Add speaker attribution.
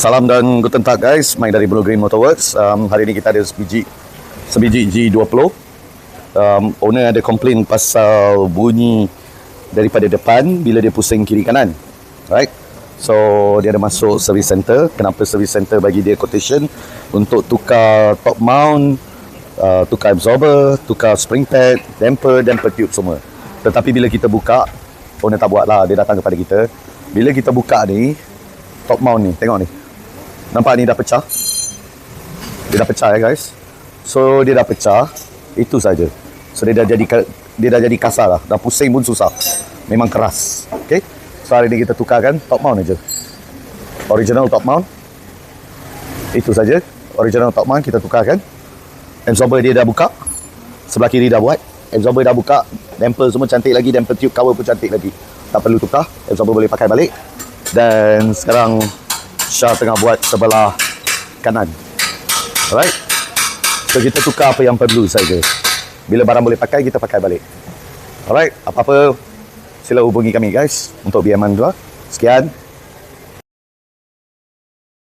Speaker 1: Salam dan guten tag guys, Mike dari Blue Green Motorworks. Hari ni kita ada sebiji G20. Owner ada komplain pasal bunyi daripada depan bila dia pusing kiri kanan. Right? So dia ada masuk service center. Kenapa service center bagi dia quotation untuk tukar top mount, tukar absorber, tukar spring pad, damper tube semua. Tetapi bila kita buka, owner tak buat lah, dia datang kepada kita. Bila kita buka ni, top mount ni, tengok ni, nampak ni dah pecah. Dia dah pecah ya guys. So dia dah pecah, itu saja. So dia dah jadi kasar lah. Dah pusing pun susah. Memang keras. Okay. So hari ni kita tukarkan top mount aja. Original top mount. Itu saja. Original top mount kita tukarkan. Absorber dia dah buka. Sebelah kiri dah buat. Absorber dah buka. Damper semua cantik lagi. Damper tube cover pun cantik lagi. Tak perlu tukar. Absorber boleh pakai balik. Dan sekarang Syah tengah buat sebelah kanan. Alright. So kita tukar apa yang perlu saja. Bila barang boleh pakai, kita pakai balik. Alright. Apa-apa, sila hubungi kami guys untuk biaman 2. Sekian.